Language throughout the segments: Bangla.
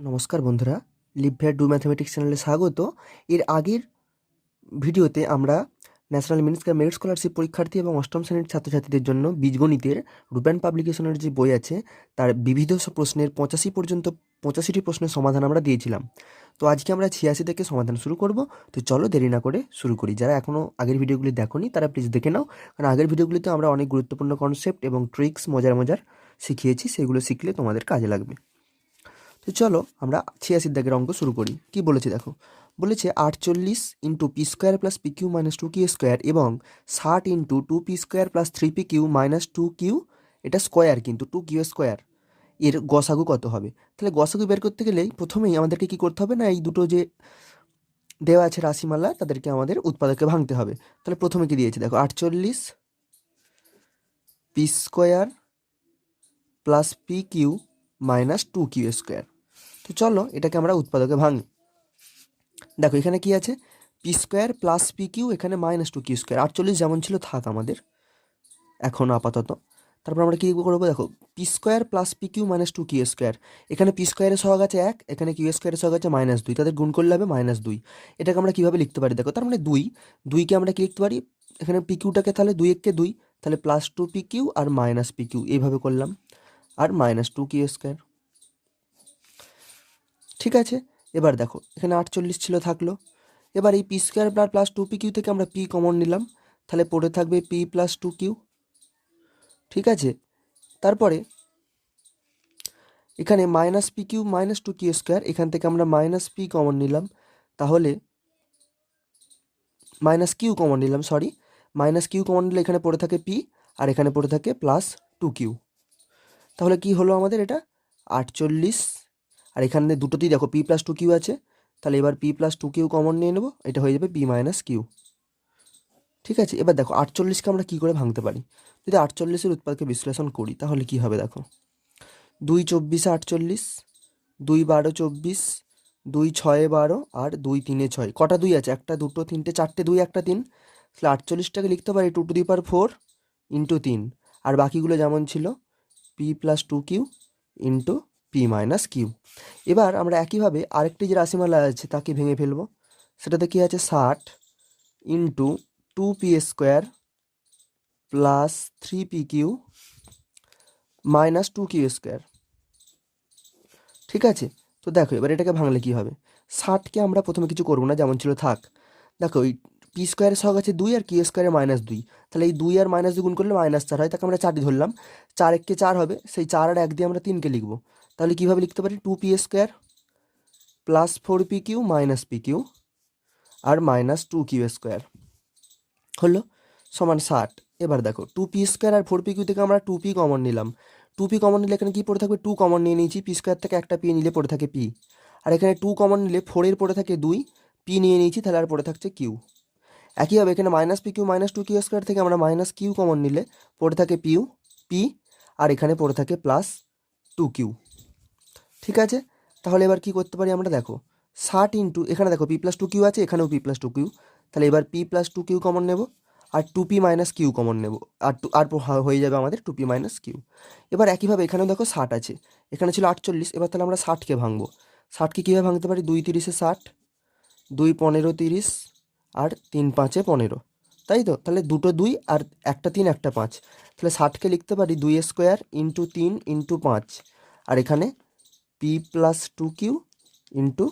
নমস্কার বন্ধুরা, লিভভেট ডু ম্যাথমেটিক্স চ্যানেলে স্বাগত। এর আগের ভিডিওতে আমরা ন্যাশনাল মেরিট স্কলারশিপ পরীক্ষার্থী এবং অষ্টম শ্রেণীর ছাত্রছাত্রীদের জন্য বীজগণিতের রূপায়ণ পাবলিকেশনের যে বই আছে তার বিবিধ প্রশ্নের 85টি প্রশ্নের সমাধান আমরা দিয়েছিলাম। তো আজকে আমরা 86 থেকে সমাধান শুরু করব। তো চলো দেরি না করে শুরু করি। যারা এখনও আগের ভিডিওগুলি দেখোনি তারা প্লিজ দেখে নাও, কারণ আগের ভিডিওগুলিতে আমরা অনেক গুরুত্বপূর্ণ কনসেপ্ট এবং ট্রিক্স মজার শিখিয়েছি, সেগুলো শিখলে তোমাদের কাজে লাগবে। তো চলো আমরা 86 দাগের অঙ্ক শুরু করি। কি বলেছে দেখো, বলেছে 48 into P square plus P Q minus 2 Q square এবং 60 into 2 P square plus 3 P Q minus 2 Q, এটা স্কোয়ার কিন্তু 2 কিউ স্কোয়ার, এর গসাগু কত হবে? তাহলে গসাগু বের করতে গেলেই প্রথমেই আমাদেরকে কি করতে হবে না, এই দুটো যে দেওয়া আছে রাশিমালা তাদেরকে আমাদের উৎপাদকে ভাঙতে হবে। তাহলে প্রথমে কি দিয়েছে দেখো, 48 P square plus P Q minus 2 Q square. তো চলো এটাকে আমরা উৎপাদকে ভাঙি। দেখো এখানে কি আছে, P square plus P Q, এখানে মাইনাস 2 কিউ স্কোয়ার। 48 যেমন ছিল থাক আমাদের এখন আপাতত। তারপর আমরা কী করবো দেখো, P square plus P Q minus 2 Q square, এখানে পি স্কোয়ারের সহগ আছে 1, এখানে কিউ স্কোয়ারের সহগ আছে -2, তাদের গুণ করলে হবে -2। এটাকে আমরা কীভাবে লিখতে পারি দেখো, তার মানে 2কে আমরা কী লিখতে পারি, এখানে পি কিউটাকে তাহলে 2 একে 2, তাহলে +2 pq আর -pq এইভাবে করলাম, আর -2 কিউ স্কোয়ার। ঠিক আছে, এবার দেখো এখানে 48 ছিল থাকলো। এবার এই পি স্কোয়ার প্লাস 2 pq থেকে আমরা পি কমন নিলাম, তাহলে পড়ে থাকবে পি প্লাস 2 কিউ। ঠিক আছে, তারপরে এখানে -pq মাইনাস 2 কিউ স্কোয়ার, এখান থেকে আমরা -p কমন নিলাম, তাহলে কিউ কমন নিলাম, কিউ কমন নিলে এখানে পড়ে থাকে পি আর এখানে পড়ে থাকে +2 কিউ। তাহলে কি হলো আমাদের এটা 48, আর এখানে দুটোতেই দেখো পি প্লাস 2 কিউ আছে, তাহলে এবার পি প্লাস 2 কিউ কমন নিয়ে নেবো, এটা হয়ে যাবে পি মাইনাস কিউ। ঠিক আছে, এবার দেখো 48কে আমরা কী করে ভাঙতে পারি, যদি 48-এর উৎপাদকে বিশ্লেষণ করি তাহলে কি হবে দেখো, 2 24 48, 2 12 24, 2 6 12 আর 2 3 6, কটা 2 আছে, 1 2 3 4টে 2 1 3, তাহলে 48টাকে লিখতে পারি 2⁴ ইন্টু 3, আর বাকিগুলো যেমন ছিল P plus 2 Q into P minus Q. এবার আমরা একইভাবে আরেকটি যে রাশিমালা আছে তাকে ভেঙে ফেলবো, সেটাতে কি আছে 60 into 2 P square plus 3 pq minus 2 Q square. ঠিক আছে, তো দেখো এবার এটাকে ভাঙলে কি হবে, 60কে আমরা প্রথমে কিছু করবো না, যেমন ছিল থাক। দেখো এই পি স্কোয়ারের সহগ আছে 2 আর কিউ স্কোয়ারে -2, তাহলে এই 2 আর -2 গুণ করলে -4 হয়, তাকে আমরা 4 ধরলাম, 4 1 4 হবে, সেই 4 আর 1 দিয়ে আমরা 3কে লিখবো। তাহলে কীভাবে লিখতে পারি, 2 P square plus 4 pq minus pq আর -2 কিউ স্কোয়ার হলো সমান 60। এবার দেখো 2 পি স্কোয়ার আর 4 pq থেকে আমরা 2p কমন নিলাম, 2p কমন নিলে এখানে কি পড়ে থাকবে, 2 কমন নিয়ে নিয়েছি, পি স্কোয়ার থেকে একটা পি নিলে পড়ে থাকে পি, আর এখানে 2 কমন নিলে 4-এর পড়ে থাকে 2, পি নিয়ে নিয়েছি, তাহলে আর পড়ে থাকছে কিউ। একইভাবে এখানে -pq মাইনাস 2 কিউ স্কোয়ার থেকে আমরা -কিউ কমন নিলে পড়ে থাকে পি, আর এখানে পড়ে থাকে +2 কিউ। ঠিক আছে, তাহলে এবার কি করতে পারি আমরা দেখো, 60 ইন্টু, এখানে দেখো পি প্লাস 2 কিউ আছে, এখানেও পি প্লাস 2 কিউ, তাহলে এবার পি প্লাস 2 কিউ কমন নেব আর 2p মাইনাস কিউ কমন নেব, আর হয়ে যাবে আমাদের 2p মাইনাস কিউ। এবার একইভাবে এখানেও দেখো 60 আছে, এখানে ছিল 48, এবার তাহলে আমরা 60কে ভাঙবো। 60কে কীভাবে ভাঙতে পারি, 2 30-এ 60, 2 15 30 আর 3 5-এ 15, তাই তো, তাহলে দুটো 2 আর একটা 3 একটা 5, তাহলে 60কে লিখতে পারি 2 স্কোয়ার ইন্টু 3 ইন্টু 5, আর এখানে P plus 2 Q into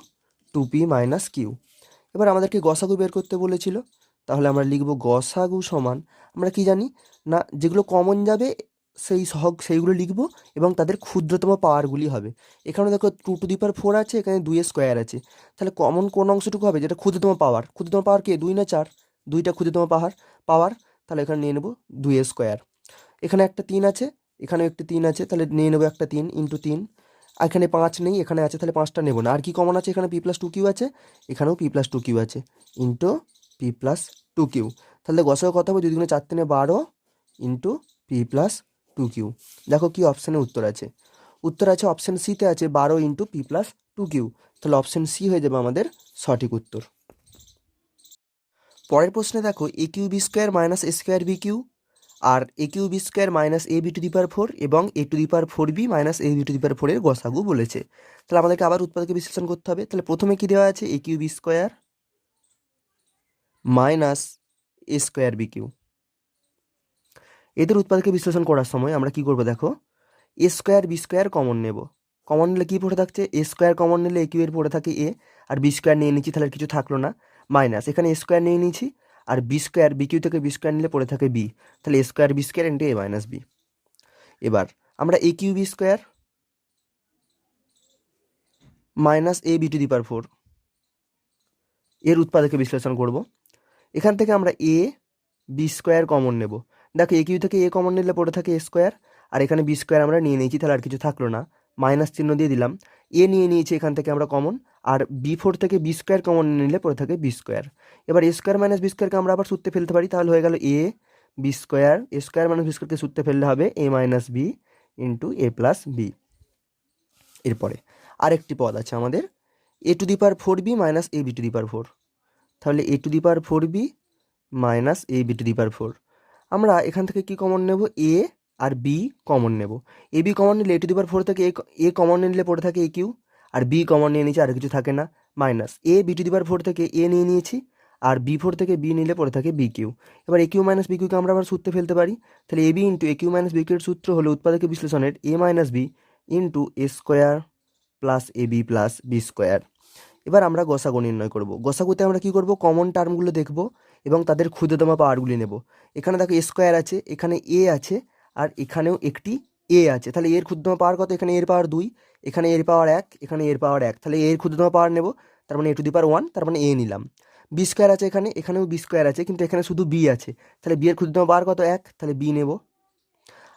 2p minus Q. এবার আমাদেরকে গসাগু বের করতে বলেছিল, তাহলে আমরা লিখব গসাগু সমান, আমরা কি জানি না, যেগুলো কমন যাবে সেই সহগ সেইগুলো লিখব এবং তাদের ক্ষুদ্রতম পাওয়ারগুলি হবে। এখানে দেখো 2⁴ আছে, এখানে 2 স্কোয়ার আছে, তাহলে কমন কোন অংশটুকু হবে, যেটা ক্ষুদ্রতম পাওয়ার, ক্ষুদ্রতম পাওয়ার কে 2 না 4, 2টা ক্ষুদ্রতম পাওয়ার, তাহলে এখানে নিয়ে নেব 2 স্কোয়ার। এখানে একটা 3 আছে, এখানেও একটি 3 আছে, তাহলে নিয়ে নেবো একটা 3 ইন্টু 3, এখানে 5 নেই, এখানে আছে, তাহলে 5টা নেব না। আর কি কমন আছে, এখানে পি প্লাস 2 কিউ আছে, এখানেও পি প্লাস 2 কিউ আছে, ইন্টু পি প্লাস 2 কিউ। তাহলে গসাগু কত হবে, 2 2 4 3 12 ইন্টু পি প্লাস 2 কিউ। দেখো কি অপশানে উত্তর আছে, উত্তর আছে অপশান সিতে আছে 12 ইন্টু পি প্লাস 2 কিউ, তাহলে অপশান সি হয়ে যাবে আমাদের সঠিক উত্তর। পরের প্রশ্নে দেখো A Q B square minus A square B Q আর A Q B square minus A B to the power four এবং A to the power four B minus A B to the power ফোরের গসাগু বলেছে। তাহলে আমাদেরকে আবার উৎপাদকে বিশ্লেষণ করতে হবে। তাহলে প্রথমে কি দেওয়া আছে, এ Q B square minus A square B Q. এদের উৎপাদকে বিশ্লেষণ করার সময় আমরা কি করবো দেখো, এ স্কোয়ার বি স্কোয়ার কমন নেব। কমন নিলে কী পড়ে থাকছে, এ স্কোয়ার কমন নিলে এ কিউ এর পড়ে থাকে এ, আর বি স্কোয়ার নিয়ে নিচ্ছি তাহলে আর কিছু থাকলো না, মাইনাস এখানে এ স্কোয়ার নিয়ে নিয়েছি, আর বি স্কোয়ার বি কিউ থেকে বি স্কোয়ার নিলে পড়ে থাকে বি, তাহলে A square B square into A minus B. এবার আমরা A Q B square minus A B to the power four এর উৎপাদকে বিশ্লেষণ করব। এখান থেকে আমরা এ বি স্কোয়ার কমন নেব। দেখো এ কিউ থেকে এ কমন নিলে পড়ে থাকে এ স্কোয়ার, আর এখানে বি স্কোয়ার আমরা নিয়ে নিয়েছি, তাহলে আর কিছু থাকলো না, মাইনাস চিহ্ন দিয়ে দিলাম। এ নিয়ে নিয়েছি এখান থেকে আমরা কমন, আর বি ফোর থেকে বি স্কোয়ার কমন নিলে পড়ে থাকে বি স্কোয়ার। এবার এ স্কোয়ার মাইনাস বি স্কোয়ারকে আমরা আবার সূত্রে ফেলতে পারি, তাহলে হয়ে গেল A B square, A square minus B স্কোয়ারকে সূত্রে ফেললে হবে A minus B into A plus B. এরপরে আরেকটি পদ আছে আমাদের, A to the power four B minus A B to the power four. তাহলে A to the power four B minus A B to the power four. আমরা এখান থেকে কি কমন নেব, এ আর বি কমন নেব। এ বি কমন নিলে এ টু দি পাওয়ার ফোর থেকে এ কমন নিলে পড়ে থাকে এ কিউ, আর বি কমন নিয়ে নিয়েছি, আর কিছু থাকে না, minus A B to the power four থেকে এ নিয়ে নিয়েছি, আর বি ফোর থেকে বি নিলে পড়ে থাকে বি কিউ। এবার এ কিউ মাইনাস বি কিউকে আমরা আবার সূত্রে ফেলতে পারি, তাহলে A B into A Q minus B কিউর সূত্র হলো উৎপাদকে বিশ্লেষণের A minus B into A square plus A B plus B square. এবার আমরা গসাগু নির্ণয় করব। গসাগুতে আমরা কি করব, কমন টার্মগুলো দেখব এবং তাদের ক্ষুদ্রতম পাওয়ারগুলি নেব। এখানে দেখো এ স্কোয়ার আছে, এখানে এ আছে, আর এখানেও একটি এ আছে, তাহলে এর ক্ষুদ্রতম পাওয়ার কত, এখানে এর পাওয়ার 2, এখানে এর পাওয়ার 1, এখানে এর পাওয়ার 1, তাহলে এর ক্ষুদ্রতম পাওয়ার নেব, তার মানে এ টু দি পাওয়ার 1, তার মানে এ নিলাম। বি স্কোয়ার আছে এখানে, এখানেও বি স্কোয়ার আছে, কিন্তু এখানে শুধু বি আছে, তাহলে বি এর ক্ষুদ্রতম পাওয়ার কত 1, তাহলে বি নেব।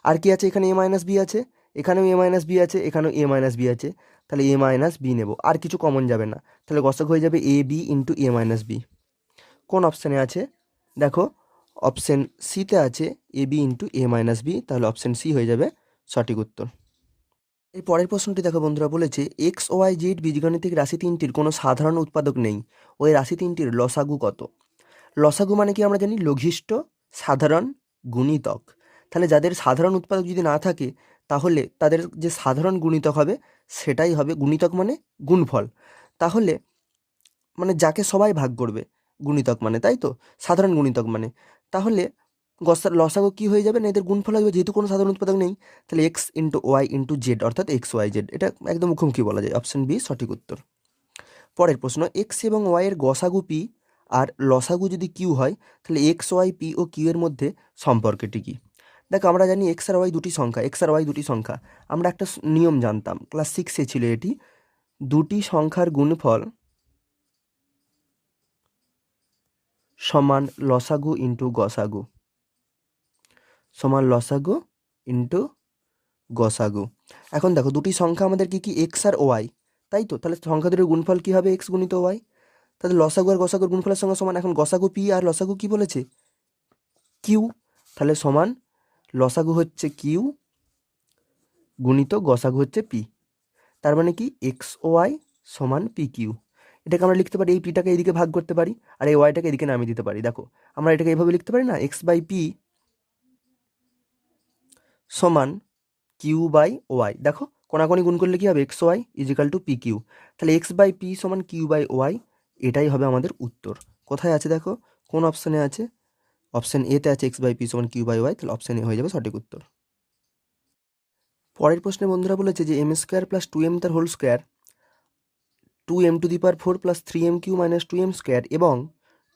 আর কি আছে, এখানে এ মাইনাস বি আছে, এখানেও এ মাইনাস বি আছে, এখানেও এ মাইনাস বি আছে, তাহলে এ মাইনাস বি নেব, আর কিছু কমন যাবে না, তাহলে গসাগু হয়ে যাবে এ B into A minus B. কোন অপশানে আছে দেখো, অপশান সিতে আছে এ B into A minus B, তাহলে অপশান সি হয়ে যাবে সঠিক উত্তর। এই পরের প্রশ্নটি দেখো বন্ধুরা, বলেছে এক্স ওয়াই জেড বীজগণিতিক রাশি তিনটির কোনো সাধারণ উৎপাদক নেই, ওই রাশি তিনটির লসাগু কত। লসাগু মানে কি আমরা জানি, লঘিষ্ঠ সাধারণ গুণিতক। তাহলে যাদের সাধারণ উৎপাদক যদি না থাকে, তাহলে তাদের যে সাধারণ গুণিতক হবে সেটাই হবে, গুণিতক মানে গুণফল, তাহলে মানে যাকে সবাই ভাগ করবে, গুণিতক মানে, তাই তো, সাধারণ গুণিতক মানে, তাহলে লসাগু কী হয়ে যাবে না, এদের গুণফল হবে, যেহেতু কোনো সাধারণ উৎপাদক নেই, তাহলে X into Y into Z, অর্থাৎ এক্স ওয়াই জেড, এটা একদম মুখোমুখি বলা যায়, অপশন বি সঠিক উত্তর। পরের প্রশ্ন, এক্স এবং ওয়াই এর গসাগু পি আর লসাগু যদি কিউ হয়, তাহলে x Y P O Q এর মধ্যে সম্পর্কটি কী। দেখো আমরা জানি এক্স আর ওয়াই দুটি সংখ্যা, এক্স আর ওয়াই দুটি সংখ্যা, আমরা একটা নিয়ম জানতাম, ক্লাস 6-এ ছিল এটি, দুটি সংখ্যার গুণফল সমান লসাগু ইন্টু গসাগু, সমান লসাগু ইন্টু গসাগু। এখন দেখো দুটি সংখ্যা আমাদের কি কি, এক্স আর ওয়াই, তাই তো, তাহলে সংখ্যা দুটির গুণফল কি হবে, এক্স গুণিত ওয়াই, তাহলে লসাগু আর গসাগুর গুণফলের সঙ্গে সমান। এখন গসাগু পি আর লসাগু কি বলেছে, কিউ, তাহলে সমান লসাগু হচ্ছে কিউ গুণিত গসাগু হচ্ছে পি, তার মানে কি এক্স ওয়াই সমান পি কিউ। এটাকে আমরা লিখতে পারি, এই পিটাকে এইদিকে ভাগ করতে পারি, আর এই ওয়াইটাকে এদিকে নামিয়ে দিতে পারি। দেখো আমরা এটাকে এইভাবে লিখতে পারি না, এক্স বাই পি সমান কিউ বাই ওয়াই। দেখো কোনাকুনি গুণ করলে কি হবে, x y is equal to p q, তাহলে এক্স বাই পি সমান কিউ বাই ওয়াই, এটাই হবে আমাদের উত্তর। কোথায় আছে দেখো, কোন অপশানে আছে, অপশান এতে আছে এক্স বাই পি সমান কিউ বাই ওয়াই, তাহলে অপশান এ হয়ে যাবে সঠিক উত্তর। পরের প্রশ্নে বন্ধুরা বলেছে যে M square plus two M তার whole square, two M to the power four plus three M Q minus two M square এবং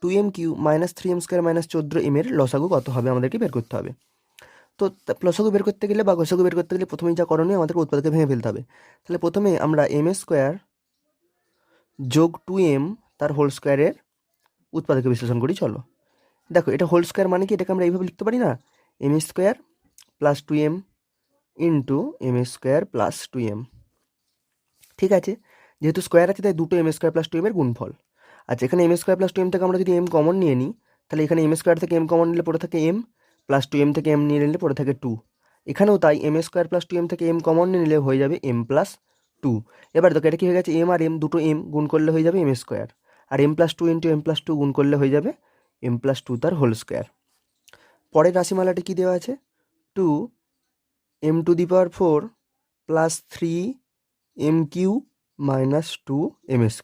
two M Q minus three M square minus 14 M এর লসাগু কত হবে, আমাদেরকে বের করতে হবে। তো লসাগু বের করতে গেলে বা গসাগু বের করতে গেলে প্রথমেই যা করণীয়, আমাদেরকে উৎপাদকে ভেঙে ফেলতে হবে। তাহলে প্রথমে আমরা এম স্কোয়ার যোগ টু এম তার হোল স্কোয়ারের উৎপাদকে বিশ্লেষণ করি, চলো। দেখো এটা হোল স্কোয়ার মানে কি, এটাকে আমরা এইভাবে লিখতে পারি না, m square plus two m into m square plus two m, ঠিক আছে, যেহেতু স্কোয়ার আছে তাই দুটো m square plus two m এর গুণফল। আচ্ছা এখানে m square plus two m থেকে আমরা যদি এম কমন নিয়ে নিই, তাহলে এখানে এম স্কোয়ার থেকে এম কমন নিলে পড়ে থাকে এম, প্লাস টু এম থেকে এম নিয়ে নিলে পড়ে থাকে টু, এখানেও তাই m square plus two m থেকে এম কমন নিয়ে নিলে হয়ে যাবে এম প্লাস টু। এবার দেখো এটা কি হয়ে গেছে, এম আর এম দুটো এম গুণ করলে হয়ে যাবে এম স্কোয়ার, আর m plus two into m plus two গুণ করলে হয়ে যাবে এম প্লাস টু তার হোল স্কোয়ার। পরের রাশিমালাটি কি দেওয়া আছে, 2m⁴ plus 3m³ minus 2m²।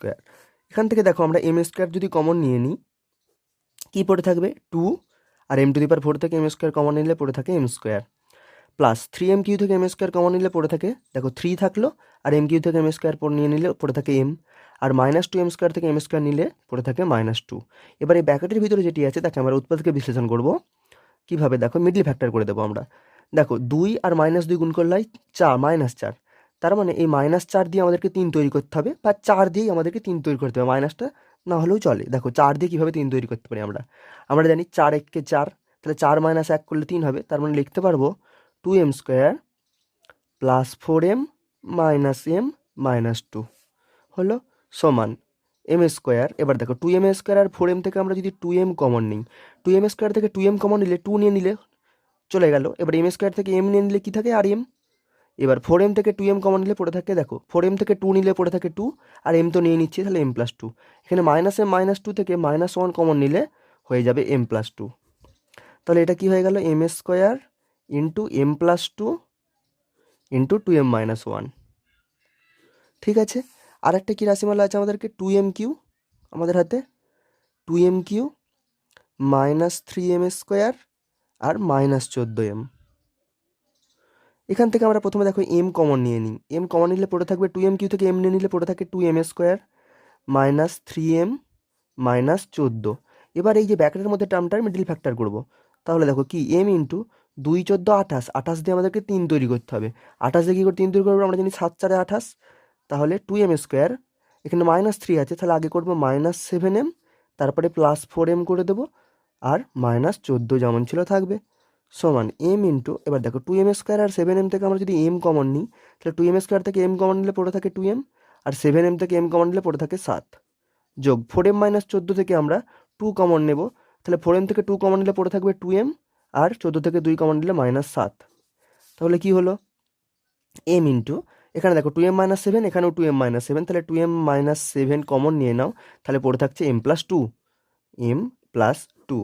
এখান থেকে দেখো আমরা m² যদি কমন নিয়ে নিই, কি পড়ে থাকবে 2, আর m⁴ থেকে m² কমন নিলে পড়ে থাকে m², প্লাস 3m³ থেকে m² কমন নিলে পড়ে থাকে, দেখো 3 থাকলো, আর m³ থেকে m² নিয়ে নিলে পড়ে থাকে m, আর মাইনাস 2m² থেকে m² নিলে পড়ে থাকে -2। এবার এই ব্র্যাকেটের ভিতরে যেটি আছে তাকে আমরা উৎপাদকে বিশ্লেষণ করব কিভাবে, দেখো মিডল ফ্যাক্টর করে দেবো আমরা। দেখো 2 আর -2 গুণ করলে হয় -4, তার মানে এই -4 দিয়ে আমাদেরকে 3 তৈরি করতে হবে, বা 4 দিয়েই আমাদেরকে 3 তৈরি করতে হবে, মাইনাসটা না হলেও চলে। দেখো 4 দিয়ে কীভাবে 3 তৈরি করতে পারি আমরা, আমরা জানি 4 1 4, তাহলে 4 - 1 করলে 3 হবে, তার মানে লিখতে পারবো 2m² plus 4m minus m minus 2 হলো সমান m²। এবার দেখো 2m² আর 4m থেকে আমরা যদি 2m কমন নিই, 2m² থেকে 2m কমন নিলে 2 নিয়ে নিলে চলে গেল, এবার m² থেকে m নিয়ে নিলে কী থাকে আর m। এবার 4m থেকে 2m কমন নিলে পড়ে থাকে, দেখো 4m থেকে 2 নিলে পড়ে থাকে 2, আর m তো নিয়ে নিচ্ছি, তাহলে m+2। এখানে -m-2 থেকে -1 কমন নিলে হয়ে যাবে m+2। তাহলে এটা কি হয়ে গেল, m² into m+2 into 2m-1। ঠিক আছে, আর একটা কী রাশিমালা আছে আমাদেরকে, 2m³ আমাদের হাতে, 2m³ মাইনাস 3m² আর -14m। এখান থেকে আমরা প্রথমে দেখো m কমন নিয়ে নিই, m কমন নিলে পড়ে থাকবে 2m³ থেকে m নিয়ে নিলে পড়ে থাকে 2m² মাইনাস 3m মাইনাস 14। এবার এই যে ব্র্যাকেটের মধ্যে টার্মটার মিডল ফ্যাক্টর করব, তাহলে দেখো কি m ইন্টু 2 14 28, 28 দিয়ে আমাদেরকে 3 তৈরি করতে হবে, 28 দিয়ে কী করে 3 তৈরি করবো, আমরা জানি 7 4 28, তাহলে 2m², এখানে -3 আছে, তাহলে আগে করবো -7m, তারপরে +4m করে দেবো, আর -14 যেমন ছিল থাকবে, সমান m ইন্টু, এবার দেখো 2m² আর 7m থেকে আমরা যদি m কমন নিই, তাহলে 2m² থেকে m কমন নিলে পড়ে থাকে 2m, আর 7m থেকে m কমন নিলে পড়ে থাকে 7, যোগ 4m - 14 থেকে আমরা 2 কমন নেব, তাহলে 4m থেকে 2 কমন নিলে পড়ে থাকবে 2m, আর 14 থেকে 2 কমন নিলে -7। তাহলে কি হলো m ইন্টু, এখানে দেখো 2m - 7, এখানেও 2m - 7, তাহলে 2m - 7 কমন নিয়ে নাও, তাহলে পড়ে থাকছে m+2, m+2।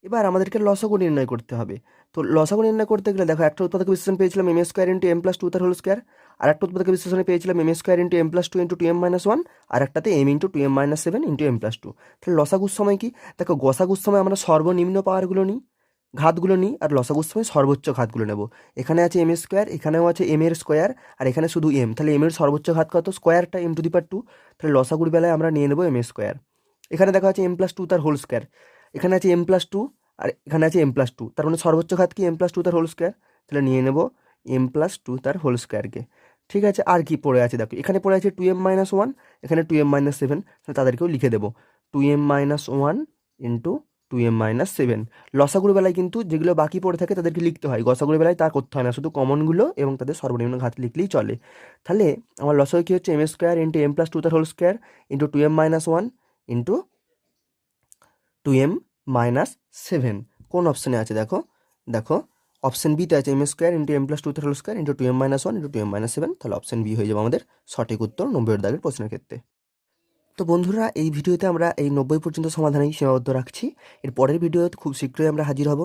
এবার আমাদেরকে লসাগু নির্ণয় করতে হবে। তো লসাগু নির্ণয় করতে গেলে দেখো একটা উৎপাদক বিশ্লেষণ পেয়েছিলাম m² ইন্টু m+2 তার হোল স্কোয়ার, আর একটা উৎপাদক বিশ্লেষণে পেয়েছিলাম m² into m+2 into 2m-1, আর একটাতে m into 2m-7 into m+2। তাহলে লসাগুর সময় কি, দেখো গসাগুর সময় আমরা সর্বনিম্ন পাওয়ারগুলো নিই, ঘাতগুলো নিই, আর লসাগুর সময় সর্বোচ্চ ঘাতগুলো নেব। এখানে আছে m², এখানেও আছে m-এর স্কোয়ার, আর এখানে শুধু m, তাহলে m-এর সর্বোচ্চ ঘাত কত, স্কোয়ারটা m², তাহলে লসাগুর বেলায় আমরা নিয়ে নেব m²। এখানে দেখা আছে m+2 তার হোল স্কোয়ার, এখানে আছে m+2, আর এখানে আছে m+2, তার মানে সর্বোচ্চ ঘাত কি m+2 তার হোল স্কোয়ার, তাহলে নিয়ে নেব m+2 তার হোল স্কোয়ারকে। ঠিক আছে, আর কি পড়ে আছে দেখো, এখানে পড়ে আছে 2m-1, এখানে 2m-7, তাহলে তাদেরকেও লিখে দেবো 2m-1 ইন্টু 2m-7। লসাগুর বেলায় কিন্তু যেগুলো বাকি পড়ে থাকে তাদেরকে লিখতে হয়, গসাগুর বেলায় তা করতে হয় না, শুধু কমনগুলো এবং তাদের সর্বনিম্ন ঘাত লিখলেই চলে। তাহলে আমার লসাগু কী হচ্ছে, m² ইন্টু m+2 তার whole square into 2m-1 into 2m-7। কোন অপশানে আছে দেখো, দেখো অপশান বিতে আছে m² ইন্টু m+2 তার whole square into 2m-1 into 2m-7, তাহলে অপশান বি হয়ে যাবে আমাদের সঠিক উত্তর 90 দাগের প্রশ্নের ক্ষেত্রে। তো বন্ধুরা, এই ভিডিওতে আমরা এই 90 পর্যন্ত সমাধানেই সীমাবদ্ধ রাখছি। এর পরের ভিডিওতে খুব শীঘ্রই আমরা হাজির হব,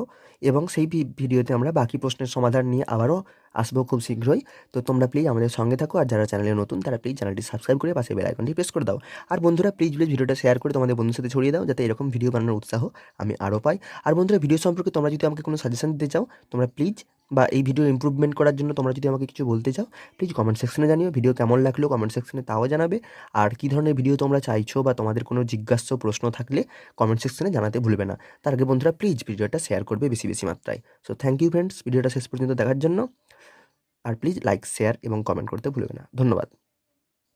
এবং সেই ভিডিওতে আমরা বাকি প্রশ্নের সমাধান নিয়ে আবারও আসবো খুব শীঘ্রই। তো তোমরা প্লিজ আমাদের সঙ্গে থাকো, আর যারা চ্যানেলে নতুন তারা প্লিজ চ্যানেলটি সাবস্ক্রাইব করে পাশে বেল আইকনটি প্রেস করে দাও। আর বন্ধুরা প্লিজ ভিডিওটা শেয়ার করে তোমাদের বন্ধুদের সাথে ছড়িয়ে দাও, যাতে এরকম ভিডিও বানানোর উৎসাহ আমি আরও পাই। আর বন্ধুরা, ভিডিও সম্পর্কে তোমরা যদি আমাকে কোনো সাজেশন দিতে চাও, তোমরা প্লিজ, বা এই ভিডিও ইমপ্রুভমেন্ট করার জন্য তোমরা যদি আমাকে কিছু বলতে চাও, প্লিজ কমেন্ট সেকশনে জানিও। ভিডিও কেমন লাগলো কমেন্ট সেকশনে তাও জানাবে, আর কী ধরনের ভিডিও তোমরা চাইছো বা তোমাদের কোনো জিজ্ঞাস্য প্রশ্ন থাকলে কমেন্ট সেকশনে জানাতে ভুলবে না। তার আগে বন্ধুরা প্লিজ ভিডিওটা শেয়ার করবে বেশি বেশি মাত্রায়। সো থ্যাংক ইউ ফ্রেন্ডস, ভিডিওটা শেষ পর্যন্ত দেখার জন্য, আর প্লিজ লাইক শেয়ার এবং কমেন্ট করতে ভুলবে না। ধন্যবাদ।